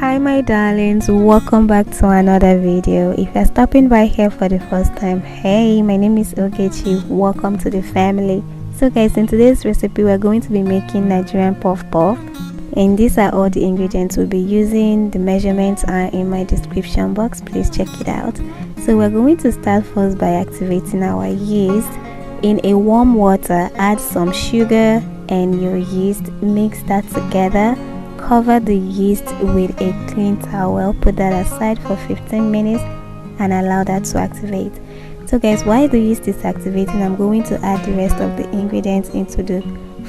Hi my darlings, welcome back to another video. If you're stopping by here for the first time, hey, my name is Ogechi. Welcome to the family. So guys, in today's recipe we're going to be making Nigerian puff puff, and these are all the ingredients we'll be using. The measurements are in my description box, please check it out. So we're going to start first by activating our yeast. In a warm water, add some sugar and your yeast, mix that together. Cover the yeast with a clean towel, put that aside for 15 minutes and allow that to activate. So guys, while the yeast is activating, I'm going to add the rest of the ingredients into the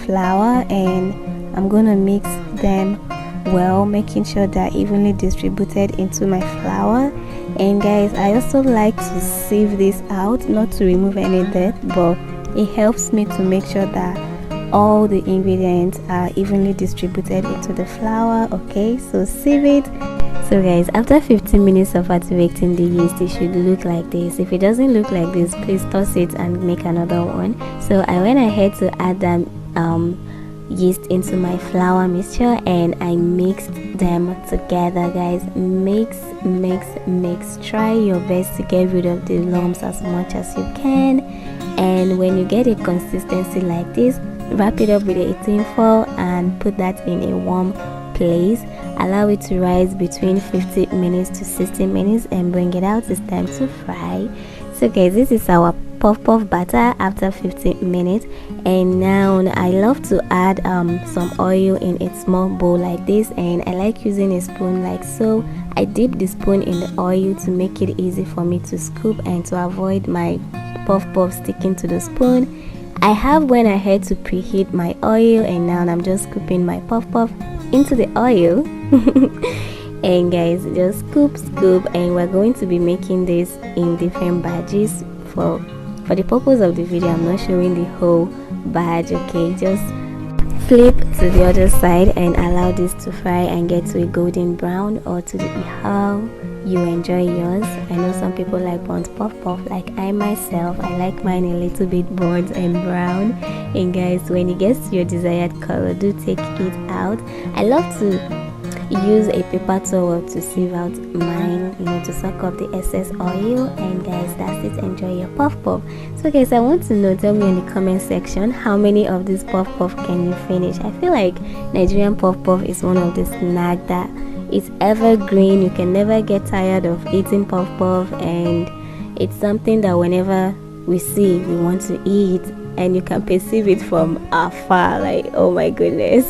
flour, and I'm going to mix them well, making sure they're evenly distributed into my flour. And guys, I also like to sieve this out, not to remove any dirt, but it helps me to make sure that all the ingredients are evenly distributed into the flour. Okay, so sieve it. So guys, after 15 minutes of activating the yeast, it should look like this. If it doesn't look like this, please toss it and make another one. So I went ahead to add that yeast into my flour mixture and I mixed them together. Guys, mix. Try your best to get rid of the lumps as much as you can, and when you get a consistency like this, wrap it up with a tin foil and put that in a warm place. Allow it to rise between 50 minutes to 60 minutes and bring it out. It's time to fry. So guys, this is our puff puff batter after 15 minutes. And now I love to add some oil in a small bowl like this, and I like using a spoon like so. I dip the spoon in the oil to make it easy for me to scoop and to avoid my puff puff sticking to the spoon. I have went ahead to preheat my oil, and now I'm just scooping my puff puff into the oil. And guys, just scoop, and we're going to be making this in different batches. For the purpose of the video, I'm not showing the whole batch. Okay, just flip to the other side and allow this to fry and get to a golden brown, or to how you enjoy yours. I know some people like burnt puff puff, like I myself. I like mine a little bit burnt and brown. And guys, when it gets to your desired color, do take it out. I love to use a paper towel to sieve out mine, to suck up the excess oil. And guys, that's it. Enjoy your puff puff. So guys, I want to know, tell me in the comment section, how many of this puff puff can you finish? I feel like Nigerian puff puff is one of the snacks that it's evergreen. You can never get tired of eating puff puff, and it's something that whenever we see, we want to eat, and you can perceive it from afar, like, oh my goodness.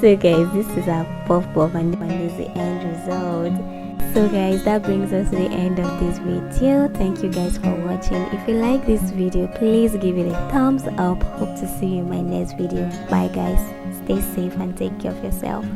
So guys, this is our puff puff, and this is the end result. So guys, that brings us to the end of this video. Thank you guys for watching. If you like this video, please give it a thumbs up. Hope to see you in my next video. Bye guys, stay safe and take care of yourself.